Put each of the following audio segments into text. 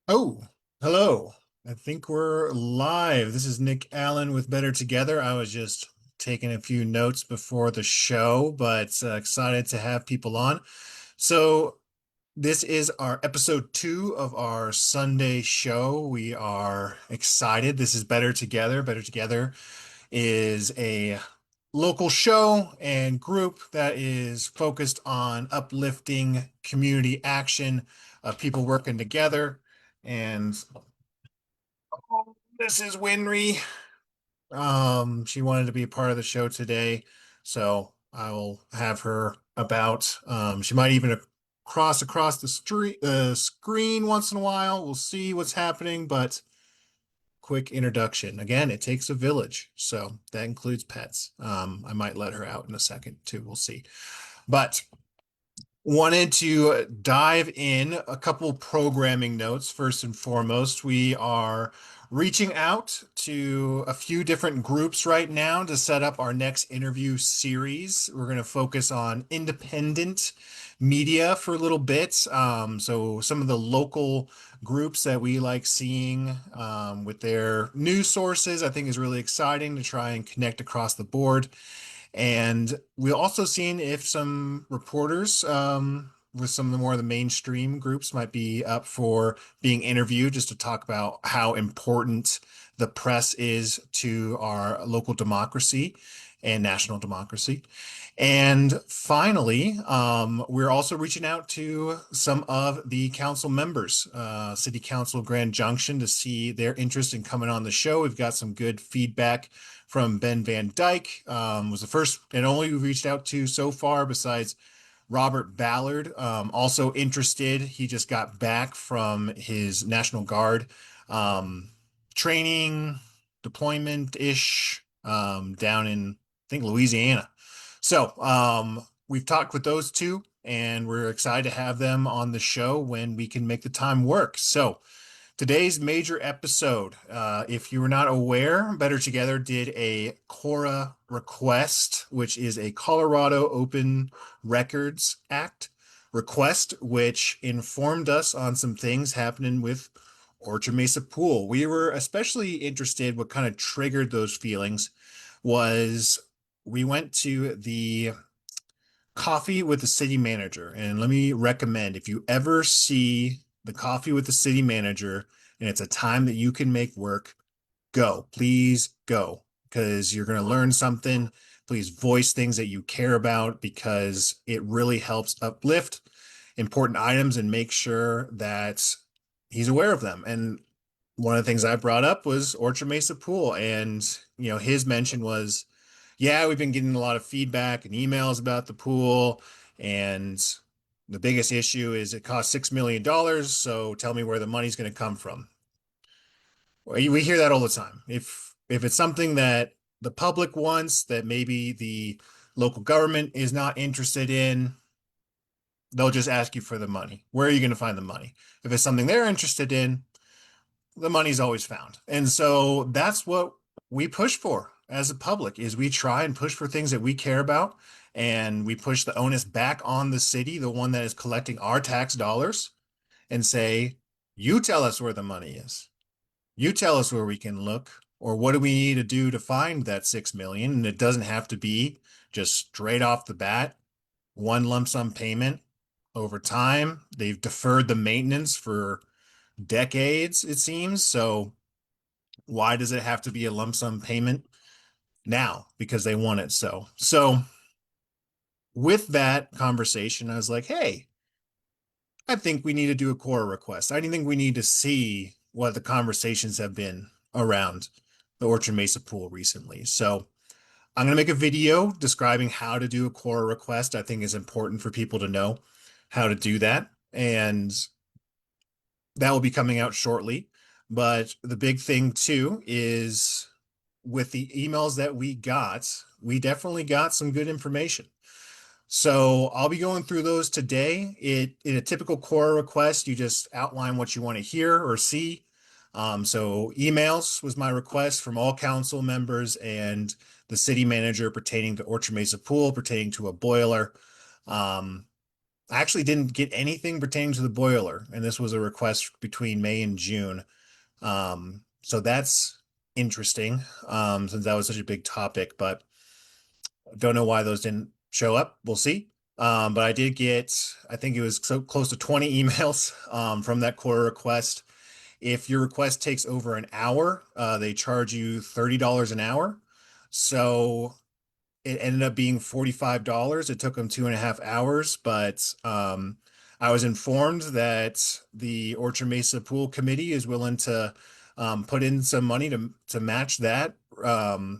Oh, hello. I think we're live. This is Nick Allen with Better Together. I was just taking a few notes before the show, but excited to have people on. So, this is our episode 2 of our Sunday show. We are excited. This is Better Together. Better Together is a local show and group that is focused on uplifting community action of people working together. And this is Winry. She wanted to be a part of the show today, so I will have her about. She might even cross across the street, screen once in a while. We'll see what's happening, but quick introduction. Again, it takes a village, so that includes pets. I might let her out in a second too. We'll see. But wanted to dive in a couple programming notes. First and foremost, we are reaching out to a few different groups right now to set up our next interview series. We're going to focus on independent media for a little bit. So some of the local groups that we like seeing with their news sources, I think is really exciting to try and connect across the board. And we also seen if some reporters with some of the more of the mainstream groups might be up for being interviewed just to talk about how important the press is to our local democracy and national democracy. And finally, we're also reaching out to some of the council members, City Council of Grand Junction, to see their interest in coming on the show. We've got some good feedback from Ben Van Dyke, was the first and only we've reached out to so far, besides Robert Ballard, also interested. He just got back from his National Guard um, training, deployment-ish down in, I think, Louisiana. So we've talked with those two, and we're excited to have them on the show when we can make the time work. So today's major episode, if you were not aware, Better Together did a Cora request, which is a Colorado Open Records Act request, which informed us on some things happening with Orchard Mesa Pool. We were especially interested, what kind of triggered those feelings was we went to the Coffee with the City Manager. And let me recommend if you ever see the Coffee with the City Manager and it's a time that you can make work, go. Please go because you're going to learn something. Please voice things that you care about because it really helps uplift important items and make sure that he's aware of them. And one of the things I brought up was Orchard Mesa Pool. And, his mention was, yeah, we've been getting a lot of feedback and emails about the pool. And the biggest issue is it costs $6 million. So tell me where the money's going to come from. We hear that all the time. If it's something that the public wants, that maybe the local government is not interested in, they'll just ask you for the money. Where are you going to find the money? If it's something they're interested in, the money's always found. And so that's what we push for as a public is we try and push for things that we care about and we push the onus back on the city, the one that is collecting our tax dollars and say, you tell us where the money is. You tell us where we can look or what do we need to do to find that 6 million? And it doesn't have to be just straight off the bat, one lump sum payment over time. They've deferred the maintenance for decades, it seems. So why does it have to be a lump sum payment now? Because they want it so. So with that conversation, I was like, hey, I think we need to do a core request. I think we need to see what the conversations have been around the Orchard Mesa pool recently. So I'm going to make a video describing how to do a core request. I think is important for people to know how to do that. And that will be coming out shortly. But the big thing too is with the emails that we definitely got some good information. So I'll be going through those today. In a typical core request, you just outline what you want to hear or see. So emails was my request from all council members and the city manager pertaining to Orchard Mesa Pool, pertaining to a boiler. Um, I actually didn't get anything pertaining to the boiler, and this was a request between May and June. So that's interesting, since that was such a big topic, but don't know why those didn't show up. We'll see. But I did get, I think it was so close to 20 emails from that quarter request. If your request takes over an hour, they charge you $30 an hour. So it ended up being $45. It took them 2.5 hours, but I was informed that the Orchard Mesa Pool Committee is willing to put in some money to match that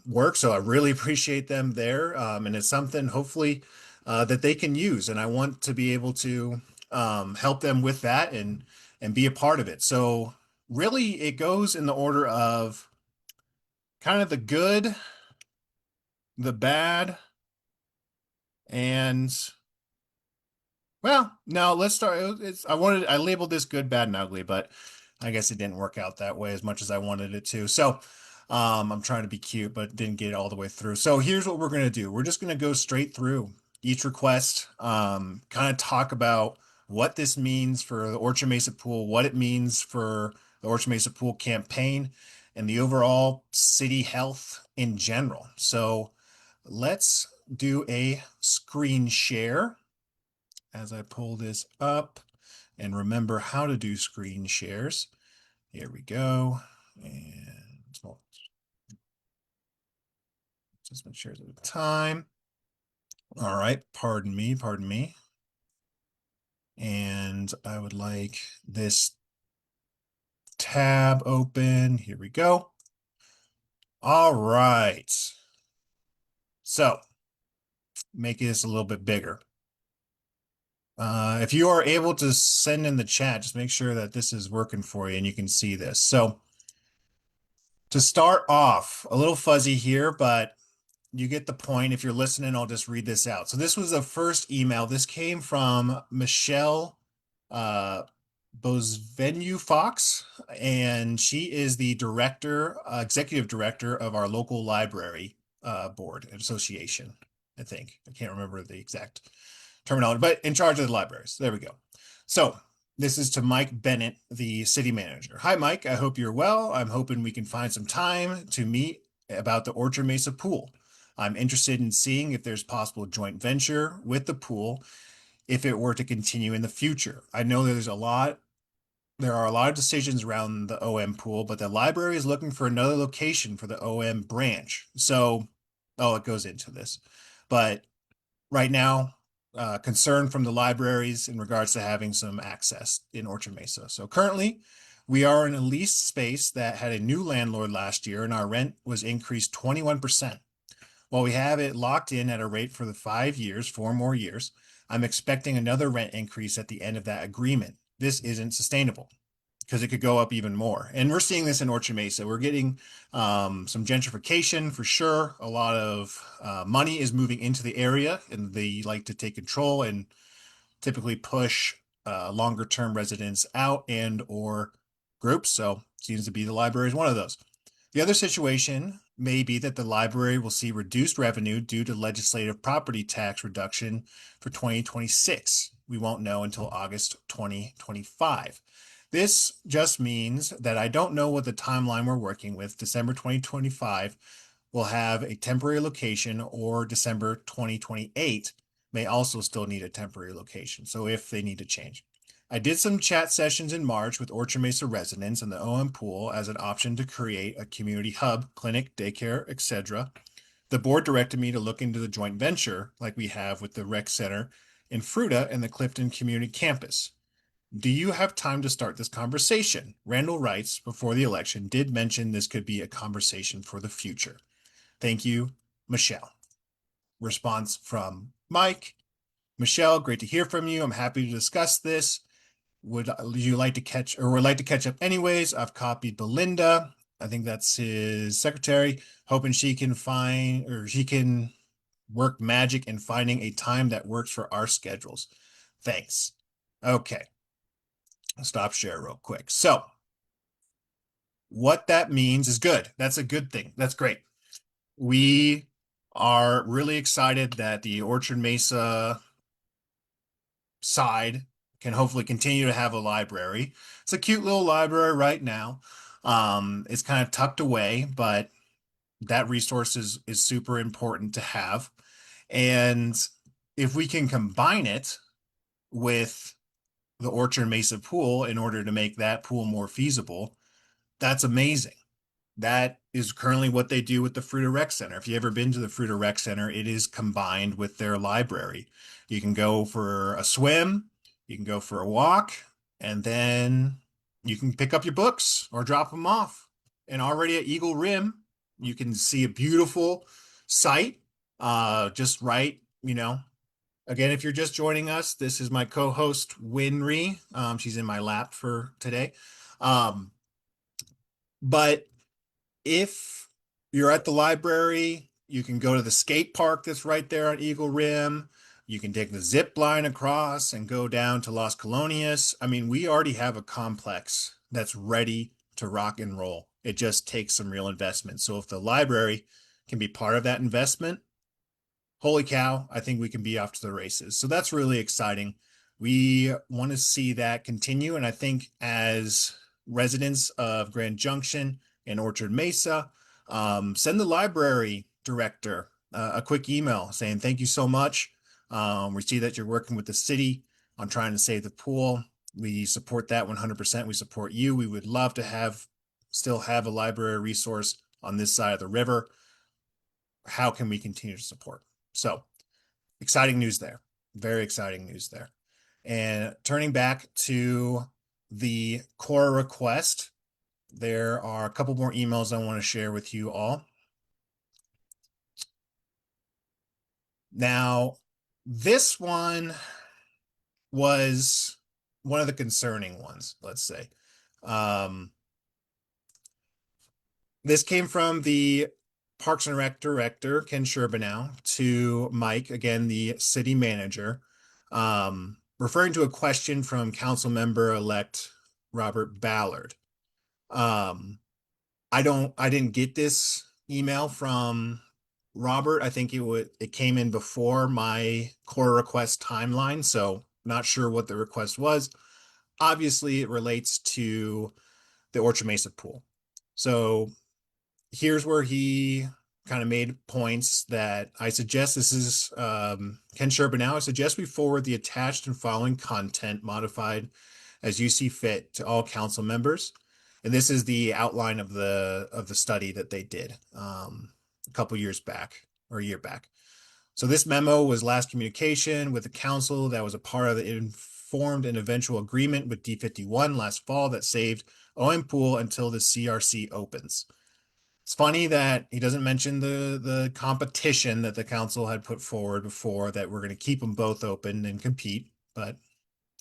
work. So I really appreciate them there, and it's something hopefully that they can use. And I want to be able to help them with that and be a part of it. So really, it goes in the order of kind of the good, the bad, and well, no, let's start. I labeled this good, bad, and ugly, but I guess it didn't work out that way as much as I wanted it to. So, I'm trying to be cute, but didn't get it all the way through. So here's what we're going to do. We're just going to go straight through each request, kind of talk about what this means for the Orchard Mesa Pool, what it means for the Orchard Mesa Pool campaign, and the overall city health in general. So let's do a screen share as I pull this up and remember how to do screen shares. Here we go. And small just make shares at a time. All right, pardon me, pardon me. And I would like this tab open. Here we go. All right. So make this a little bit bigger. If you are able to send in the chat, just make sure that this is working for you and you can see this. So to start off, a little fuzzy here, but you get the point. If you're listening, I'll just read this out. So this was the first email. This came from Michelle uh, Bosvenu Fox, and she is the director, executive director of our local library board and association. I think I can't remember the exact terminology, but in charge of the libraries. There we go. So this is to Mike Bennett, the city manager. Hi, Mike. I hope you're well. I'm hoping we can find some time to meet about the Orchard Mesa pool. I'm interested in seeing if there's possible joint venture with the pool if it were to continue in the future. I know there are a lot of decisions around the OM pool, but the library is looking for another location for the OM branch. So, oh, it goes into this. But right now, concern from the libraries in regards to having some access in Orchard Mesa. So currently, we are in a leased space that had a new landlord last year, and our rent was increased 21%. While we have it locked in at a rate for the 5 years, 4 more years, I'm expecting another rent increase at the end of that agreement. This isn't sustainable because it could go up even more. And we're seeing this in Orchard Mesa. We're getting some gentrification for sure. A lot of money is moving into the area, and they like to take control and typically push longer term residents out and or groups. So seems to be the library is one of those. The other situation may be that the library will see reduced revenue due to legislative property tax reduction for 2026. We won't know until August 2025. This just means that I don't know what the timeline we're working with, December 2025, will have a temporary location, or December 2028 may also still need a temporary location. So if they need to change. I did some chat sessions in March with Orchard Mesa residents and the OM pool as an option to create a community hub, clinic, daycare, etc. The board directed me to look into the joint venture like we have with the rec center in Fruita and the Clifton Community Campus. Do you have time to start this conversation? Randall writes, before the election, did mention this could be a conversation for the future. Thank you, Michelle. Response from Mike. Michelle, great to hear from you. I'm happy to discuss this. Would you like to catch or would like to catch up anyways? I've copied Belinda. I think that's his secretary, hoping she can find or she can work magic in finding a time that works for our schedules. Thanks. Okay. I'll stop share real quick. So what that means is good. That's a good thing. That's great. We are really excited that the Orchard Mesa side can hopefully continue to have a library. It's a cute little library right now. It's kind of tucked away, but that resource is super important to have. And if we can combine it with the Orchard Mesa pool in order to make that pool more feasible, that's amazing. That is currently what they do with the Fruita Rec Center. If you ever been to the Fruita Rec Center, it is combined with their library. You can go for a swim, you can go for a walk, and then you can pick up your books or drop them off. And already at Eagle Rim, you can see a beautiful sight, just right, Again, if you're just joining us, this is my co-host Winry. She's in my lap for today. Um, but if you're at the library, you can go to the skate park that's right there on Eagle Rim. You can take the zip line across and go down to Las Colonias. I mean, we already have a complex that's ready to rock and roll. It just takes some real investment. So if the library can be part of that investment, holy cow, I think we can be off to the races. So that's really exciting. We want to see that continue. And I think as residents of Grand Junction and Orchard Mesa, send the library director a quick email saying, thank you so much. We see that you're working with the city on trying to save the pool. We support that 100%. We support you. We would love to still have a library resource on this side of the river. How can we continue to support? So exciting news there. Very exciting news there. And turning back to the core request, there are a couple more emails I want to share with you all. Now, this one was one of the concerning ones, let's say. This came from the Parks and Rec director, Ken Sherbanow, to Mike, again, the city manager, referring to a question from council member-elect Robert Ballard. I didn't get this email from Robert. I think it came in before my core request timeline, so not sure what the request was. Obviously, it relates to the Orchard Mesa pool. So here's where he kind of made points that I suggest. This is Ken Sherbanow. I suggest we forward the attached and following content modified as you see fit to all council members. And this is the outline of the study that they did a couple years back or a year back. So this memo was last communication with the council that was a part of the informed and eventual agreement with D51 last fall that saved OM Pool until the CRC opens. It's funny that he doesn't mention the competition that the council had put forward before, that we're going to keep them both open and compete, but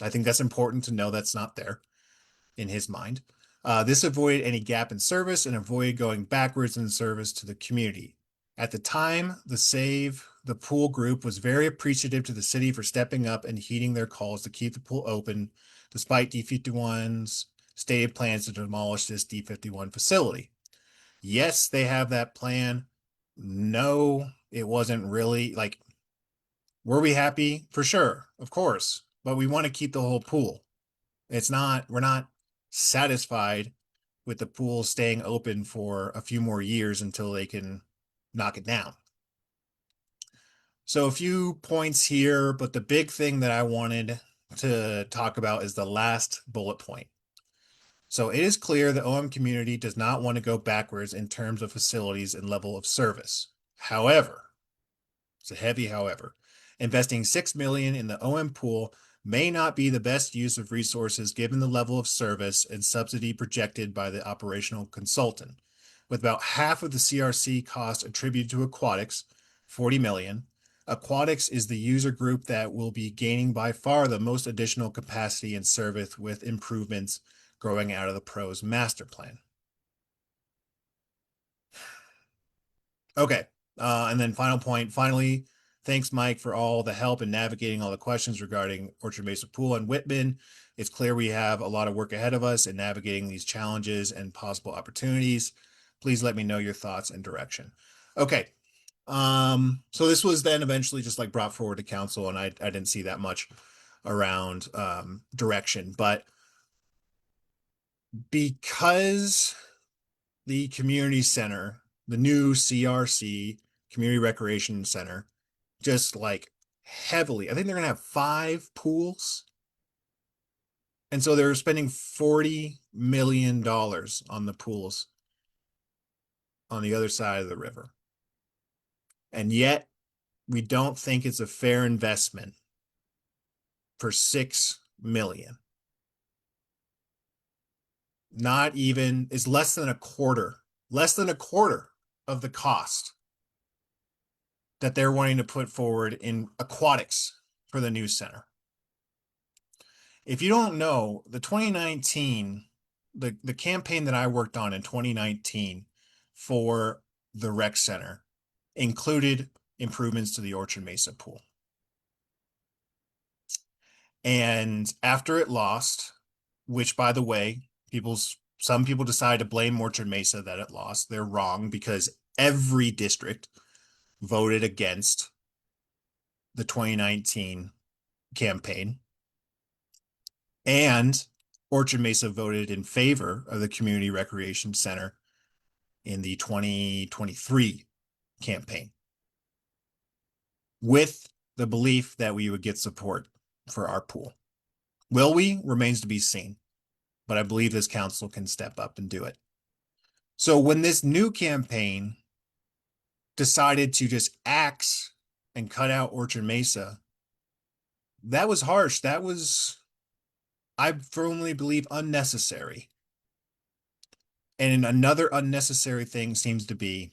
I think that's important to know that's not there in his mind. This avoided any gap in service and avoided going backwards in service to the community. At the time, the Save the Pool group was very appreciative to the city for stepping up and heeding their calls to keep the pool open, despite D51's stated plans to demolish this D51 facility. Yes, they have that plan. No, it wasn't really like, were we happy? For sure, of course, but we want to keep the whole pool. We're not satisfied with the pool staying open for a few more years until they can knock it down. So a few points here, but the big thing that I wanted to talk about is the last bullet point. So it is clear the OM community does not want to go backwards in terms of facilities and level of service. However, it's a heavy however, investing $6 million in the OM pool may not be the best use of resources given the level of service and subsidy projected by the operational consultant. With about half of the CRC cost attributed to aquatics, $40 million, aquatics is the user group that will be gaining by far the most additional capacity and service with improvements growing out of the PROS master plan. Okay, and then final point, finally, thanks, Mike, for all the help in navigating all the questions regarding Orchard Mesa Pool and Whitman. It's clear we have a lot of work ahead of us in navigating these challenges and possible opportunities. Please let me know your thoughts and direction. Okay, so this was then eventually just like brought forward to council, and I didn't see that much. around direction. But because the community center, the new CRC, Community Recreation Center, just like heavily, I think they're going to have 5 pools. And so they're spending $40 million on the pools on the other side of the river. And yet we don't think it's a fair investment for 6 million. Not even is less than a quarter of the cost that they're wanting to put forward in aquatics for the new center. If you don't know, the 2019, the campaign that I worked on in 2019 for the rec center included improvements to the Orchard Mesa pool. And after it lost, which by the way, some people decide to blame Orchard Mesa that it lost. They're wrong because every district voted against the 2019 campaign. And Orchard Mesa voted in favor of the Community Recreation Center in the 2023 campaign with the belief that we would get support for our pool. Will we? Remains to be seen. But I believe this council can step up and do it. So when this new campaign decided to just axe and cut out Orchard Mesa, that was harsh. That was, I firmly believe, unnecessary. And another unnecessary thing seems to be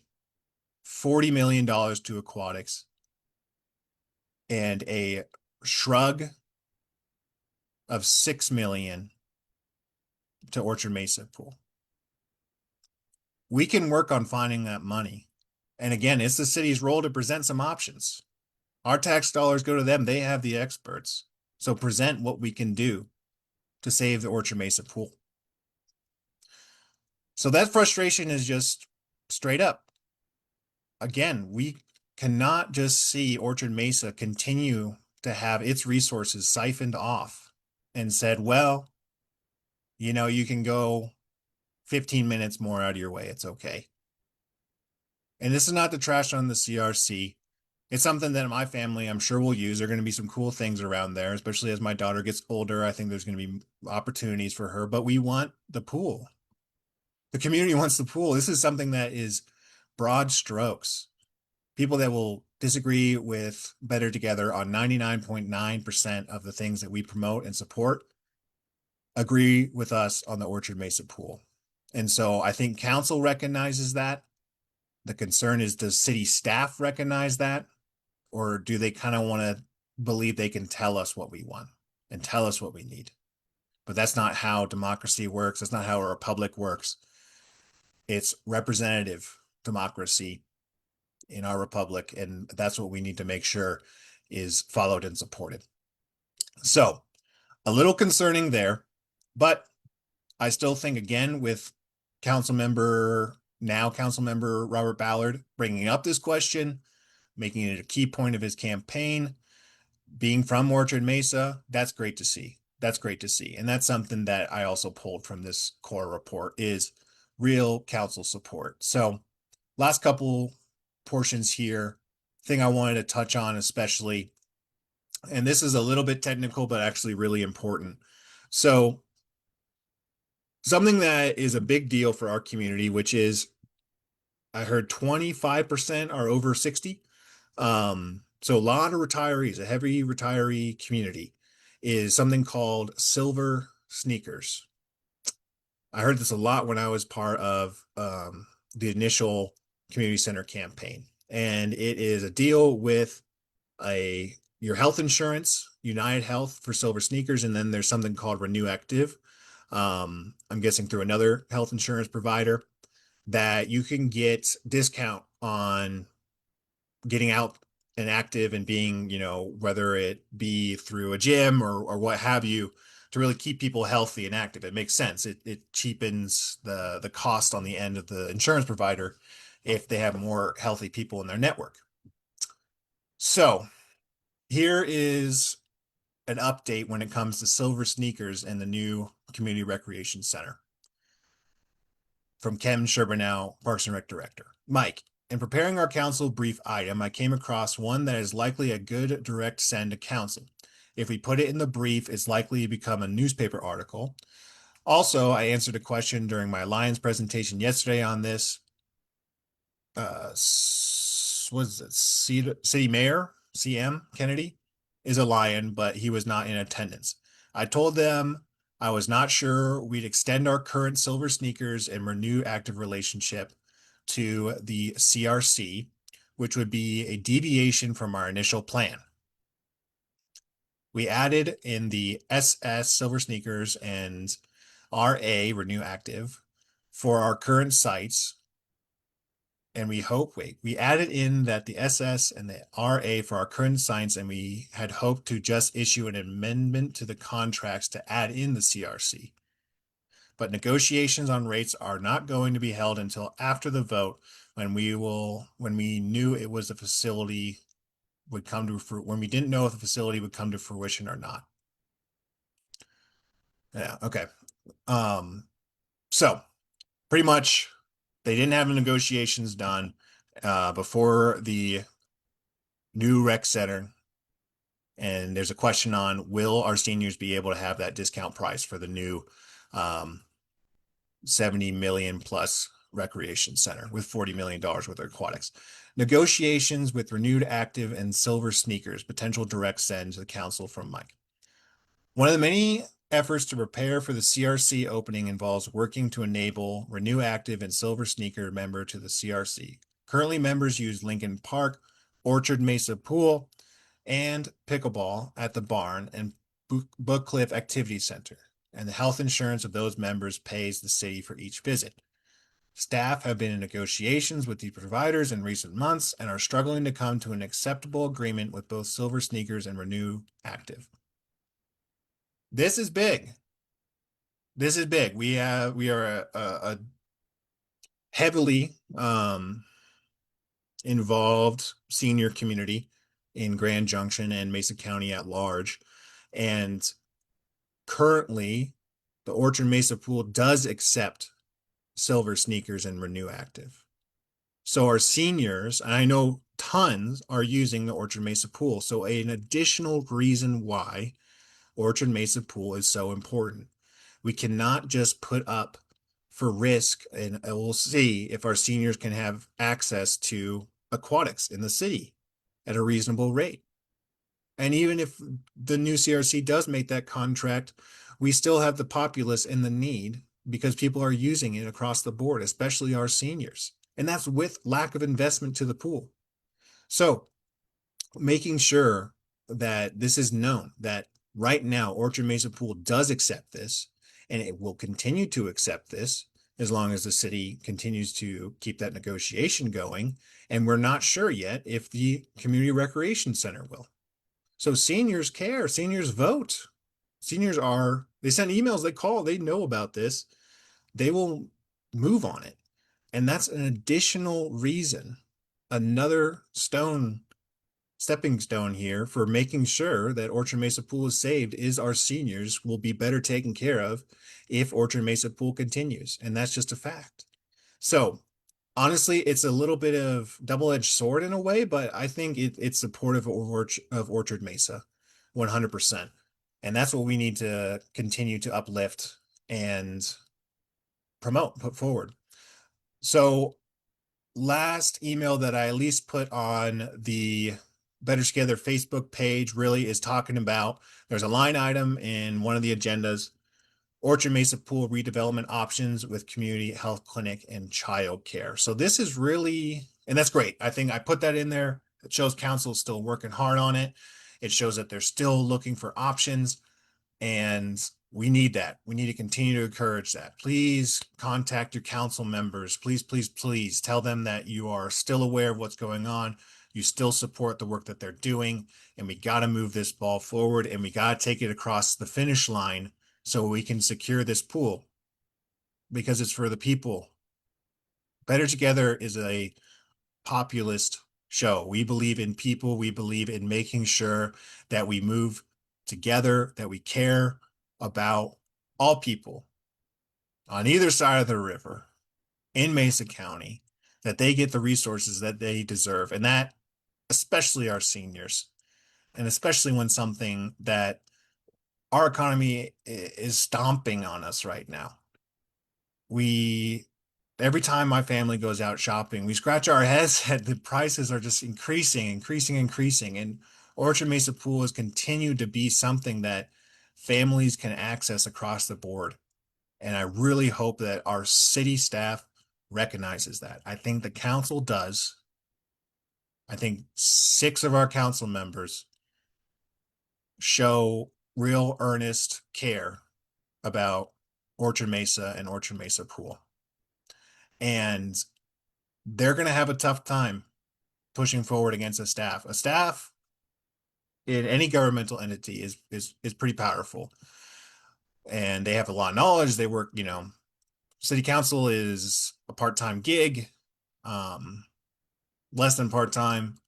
$40 million to aquatics and a shrug of $6 million to Orchard Mesa pool. We can work on finding that money. And again, it's the city's role to present some options. Our tax dollars go to them. They have the experts. So present what we can do to save the Orchard Mesa pool. So that frustration is just straight up. Again, we cannot just see Orchard Mesa continue to have its resources siphoned off and said, well, you know, you can go 15 minutes more out of your way. It's okay. And this is not the trash on the CRC. It's something that my family, I'm sure, will use. There are going to be some cool things around there, especially as my daughter gets older. I think there's going to be opportunities for her, but we want the pool. The community wants the pool. This is something that is broad strokes. People that will disagree with Better Together on 99.9% of the things that we promote and support agree with us on the Orchard Mesa pool. And so I think council recognizes that. The concern is, does city staff recognize that? Or do they kind of want to believe they can tell us what we want and tell us what we need? But that's not how democracy works. That's not how a republic works. It's representative democracy in our republic, and that's what we need to make sure is followed and supported. So a little concerning there, but I still think, again, with Councilmember Robert Ballard bringing up this question, making it a key point of his campaign, being from Orchard Mesa, that's great to see. That's great to see. And that's something that I also pulled from this core report is real council support. So last couple portions here, thing I wanted to touch on especially, and this is a little bit technical, but actually really important. So something that is a big deal for our community, which is I heard 25% are over 60. So a lot of retirees, a heavy retiree community, is something called Silver Sneakers. I heard this a lot when I was part of the initial community center campaign. And it is a deal with your health insurance, United Health for Silver Sneakers, and then there's something called Renew Active. I'm guessing through another health insurance provider, that you can get discount on getting out and active and being, you know, whether it be through a gym or what have you, to really keep people healthy and active. It makes sense. It cheapens the cost on the end of the insurance provider if they have more healthy people in their network. So here is an update when it comes to Silver Sneakers and the new Community Recreation Center. From Ken Sherbanow, Parks and Rec Director. Mike, in preparing our council brief item, I came across one that is likely a good direct send to council. If we put it in the brief, it's likely to become a newspaper article. Also, I answered a question during my Lions presentation yesterday on this. Was it City Mayor, CM Kennedy, is a Lion, but he was not in attendance. I told them I was not sure we'd extend our current Silver Sneakers and renew active relationship to the CRC, which would be a deviation from our initial plan. We added in the SS Silver Sneakers and RA Renew Active for our current sites. And we added in that the SS and the RA for our current sites, and we had hoped to just issue an amendment to the contracts to add in the CRC. But negotiations on rates are not going to be held until after the vote when we knew it was a facility would come to when we didn't know if the facility would come to fruition or not. Yeah, okay. So pretty much they didn't have the negotiations done before the new rec center. And there's a question on, will our seniors be able to have that discount price for the new 70 million plus recreation center with $40 million worth of aquatics? Negotiations with Renewed Active and Silver Sneakers, potential direct send to the council from Mike. One of the many efforts to prepare for the CRC opening involves working to enable Renew Active and Silver Sneaker member to the CRC. Currently, members use Lincoln Park, Orchard Mesa Pool, and pickleball at the barn and Book Cliff Activity Center, and the health insurance of those members pays the city for each visit. Staff have been in negotiations with the providers in recent months and are struggling to come to an acceptable agreement with both Silver Sneakers and Renew Active. This is big. This is big. We are a heavily involved senior community in Grand Junction and Mesa County at large. And currently, the Orchard Mesa Pool does accept Silver Sneakers and Renew Active. So our seniors, and I know tons, are using the Orchard Mesa Pool. So an additional reason why Orchard Mesa Pool is so important. We cannot just put up for risk, and we'll see if our seniors can have access to aquatics in the city at a reasonable rate. And even if the new CRC does make that contract, we still have the populace in the need because people are using it across the board, especially our seniors. And that's with lack of investment to the pool. So making sure that this is known, that right now Orchard Mesa Pool does accept this, and it will continue to accept this as long as the city continues to keep that negotiation going. And we're not sure yet if the Community Recreation Center will. So seniors care, seniors vote. They send emails, they call, they know about this. They will move on it. And that's an additional reason, another stepping stone here for making sure that Orchard Mesa Pool is saved is our seniors will be better taken care of if Orchard Mesa Pool continues. And that's just a fact. So honestly, it's a little bit of double-edged sword in a way, but I think it's supportive of Orchard Mesa 100%. And that's what we need to continue to uplift and promote, put forward. So last email that I at least put on the Better Together Facebook page really is talking about, there's a line item in one of the agendas, Orchard Mesa Pool redevelopment options with community health clinic and child care. So this is really, and that's great. I think I put that in there. It shows council is still working hard on it. It shows that they're still looking for options, and we need that. We need to continue to encourage that. Please contact your council members. Please, please, please tell them that you are still aware of what's going on. You still support the work that they're doing, and we got to move this ball forward, and we got to take it across the finish line so we can secure this pool because it's for the people. Better Together is a populist show. We believe in people. We believe in making sure that we move together, that we care about all people on either side of the river in Mesa County, that they get the resources that they deserve, and that especially our seniors, and especially when something that our economy is stomping on us right now. We Every time my family goes out shopping, we scratch our heads that the prices are just increasing, increasing, increasing. And Orchard Mesa Pool has continued to be something that families can access across the board. And I really hope that our city staff recognizes that. I think the council does. I think 6 of our council members show real earnest care about Orchard Mesa and Orchard Mesa Pool. And they're going to have a tough time pushing forward against a staff. A staff in any governmental entity is pretty powerful, and they have a lot of knowledge. They work, city council is a part-time gig, um, less than part-time,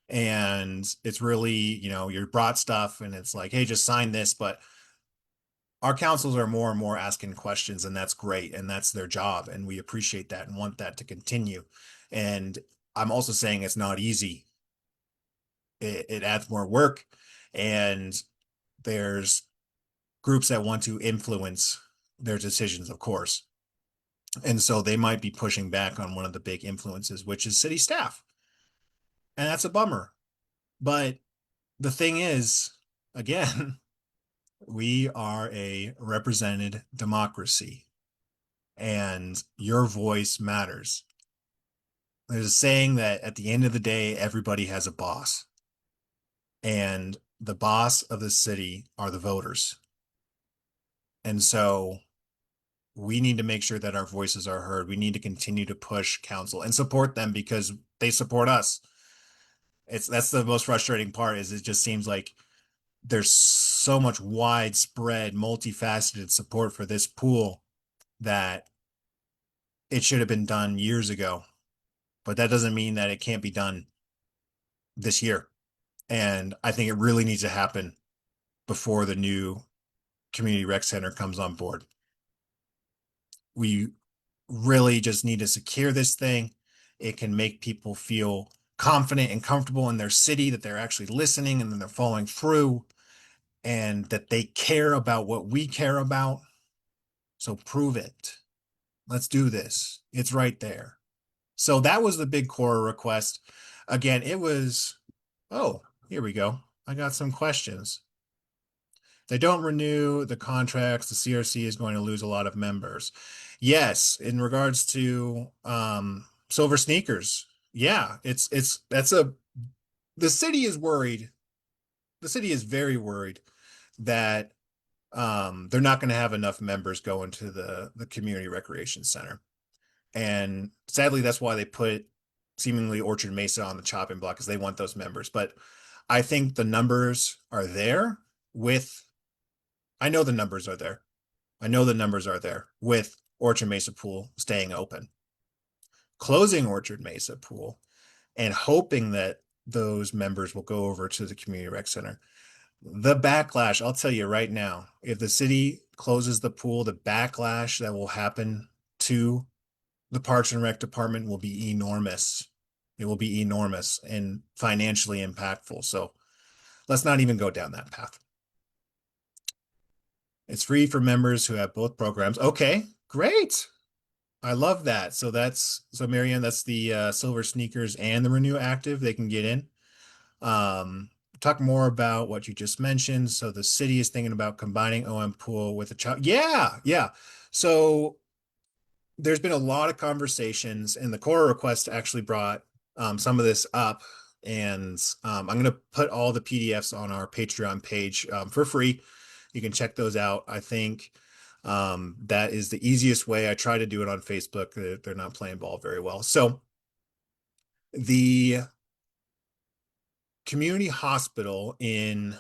and it's really, you're brought stuff and it's like, hey, just sign this. But our councils are more and more asking questions, and that's great, and that's their job, and we appreciate that and want that to continue. And I'm also saying it's not easy. It adds more work, and there's groups that want to influence their decisions, of course. And so they might be pushing back on one of the big influences, which is city staff. And that's a bummer. But the thing is, again, we are a represented democracy, and your voice matters. There's a saying that at the end of the day, everybody has a boss, and the boss of the city are the voters. And so we need to make sure that our voices are heard. We need to continue to push council and support them because they support us. That's the most frustrating part, is it just seems like there's so much widespread, multifaceted support for this pool that it should have been done years ago. But that doesn't mean that it can't be done this year. And I think it really needs to happen before the new community rec center comes on board. We really just need to secure this thing. It can make people feel confident and comfortable in their city, that they're actually listening and then they're following through, and that they care about what we care about. So prove it. Let's do this. It's right there. So that was the big core request. Again, it was, oh, here we go. I got some questions. They don't renew the contracts, the CRC is going to lose a lot of members. Yes, in regards to Silver Sneakers, yeah, the city is worried. The city is very worried that they're not going to have enough members going to the community recreation center. And sadly, that's why they put seemingly Orchard Mesa on the chopping block, because they want those members. But I think the numbers are there with I know the numbers are there. I know the numbers are there with Orchard Mesa Pool staying open. Closing Orchard Mesa Pool and hoping that those members will go over to the community rec center. The backlash, I'll tell you right now, if the city closes the pool, the backlash that will happen to the Parks and Rec department will be enormous. It will be enormous and financially impactful. So let's not even go down that path. It's free for members who have both programs. Okay, great. I love that. So Marianne, that's the Silver Sneakers and the Renew Active. They can get in. Talk more about what you just mentioned. So the city is thinking about combining OM Pool with a child. Yeah, yeah. So there's been a lot of conversations, and the core request actually brought some of this up. And I'm going to put all the PDFs on our Patreon page for free. You can check those out. I think that is the easiest way. I try to do it on Facebook. They're not playing ball very well. So the community hospital in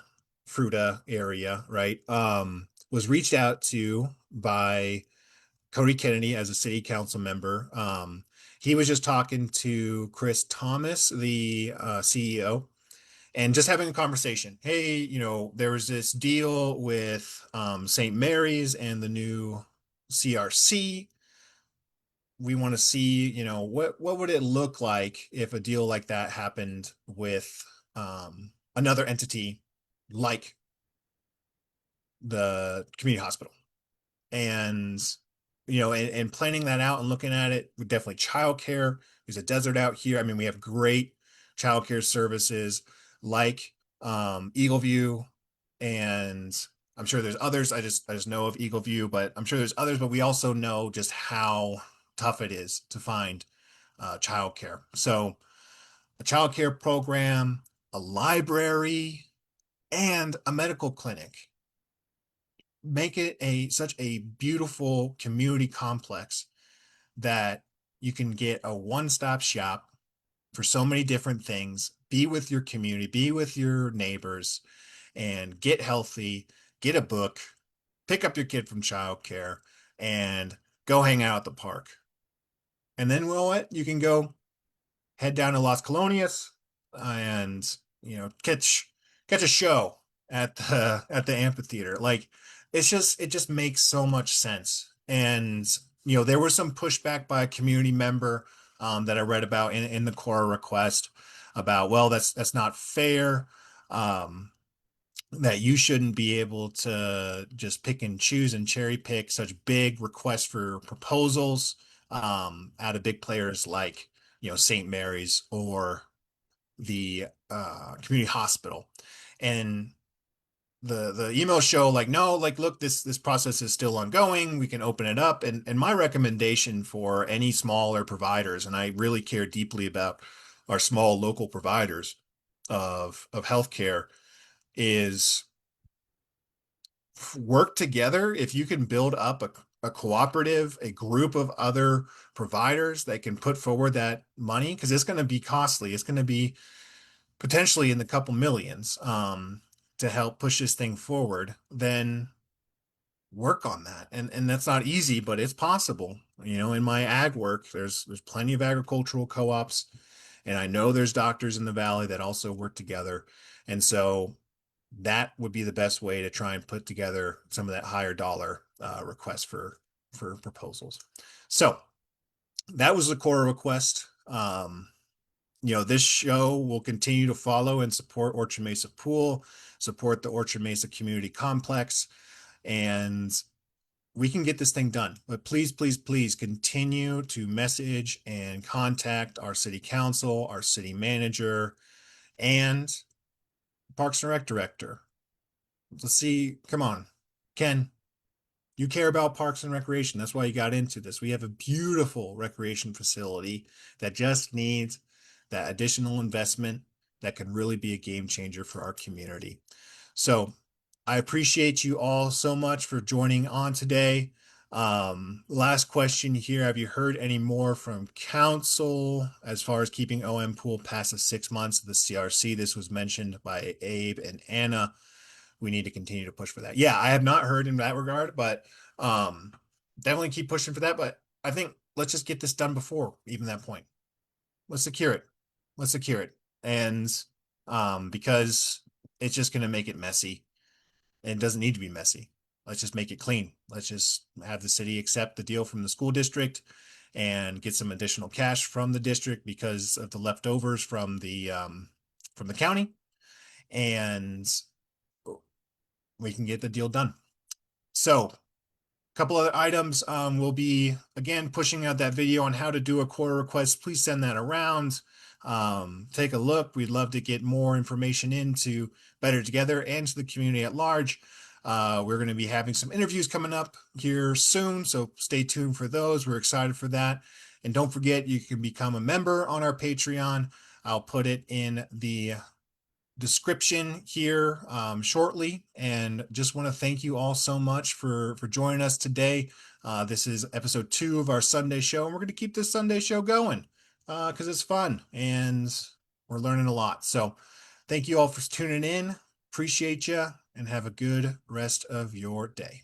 Fruita area, right, was reached out to by Cody Kennedy as a city council member. He was just talking to Chris Thomas, the CEO, and just having a conversation. Hey, there was this deal with St. Mary's and the new CRC. We want to see, what would it look like if a deal like that happened with another entity like the community hospital. And and planning that out and looking at it, definitely childcare. There's a desert out here. I mean, we have great childcare services like Eagle View, and I'm sure there's others. I just know of Eagle View, but I'm sure there's others. But we also know just how tough it is to find childcare. So a childcare program, a library, and a medical clinic make it such a beautiful community complex that you can get a one-stop shop for so many different things, be with your community, be with your neighbors, and get healthy, get a book, pick up your kid from childcare, and go hang out at the park. And then, well, what? You can go head down to Las Colonias and catch a show at the amphitheater. Like it just makes so much sense. And there was some pushback by a community member that I read about in the core request about, well, that's not fair. That you shouldn't be able to just pick and choose and cherry pick such big requests for proposals out of big players like St. Mary's or the community hospital. And the emails show like, no, like, look, this process is still ongoing. We can open it up. And my recommendation for any smaller providers, and I really care deeply about our small local providers of healthcare, is work together. If you can build up a cooperative, a group of other providers that can put forward that money, because it's going to be costly. It's going to be potentially in the couple millions to help push this thing forward, then work on that. And that's not easy, but it's possible. In my ag work, there's plenty of agricultural co-ops, and I know there's doctors in the valley that also work together. And so that would be the best way to try and put together some of that higher dollar request for proposals. So that was the core request. This show will continue to follow and support Orchard Mesa Pool, support the Orchard Mesa Community Complex, and we can get this thing done. But please, please, please continue to message and contact our city council, our city manager, and Parks and Rec director. Let's see. Come on, Ken. You care about parks and recreation. That's why you got into this. We have a beautiful recreation facility that just needs that additional investment that can really be a game changer for our community. So I appreciate you all so much for joining on today. Last question here. Have you heard any more from council as far as keeping OM Pool past the 6 months of the CRC? This was mentioned by Abe and Anna. We need to continue to push for that. Yeah, I have not heard in that regard, but definitely keep pushing for that. But I think let's just get this done before even that point. Let's secure it. Let's secure it. And because it's just going to make it messy. And it doesn't need to be messy. Let's just make it clean. Let's just have the city accept the deal from the school district and get some additional cash from the district because of the leftovers from the county, and we can get the deal done. So a couple other items. We'll be again pushing out that video on how to do a core request. Please send that around. Take a look. We'd love to get more information into Better Together and to the community at large. We're going to be having some interviews coming up here soon, so stay tuned for those. We're excited for that. And don't forget, you can become a member on our Patreon. I'll put it in the description here shortly. And just want to thank you all so much for joining us today. This is episode 2 of our Sunday show, and we're going to keep this Sunday show going because it's fun and we're learning a lot. So thank you all for tuning in. Appreciate you, and have a good rest of your day.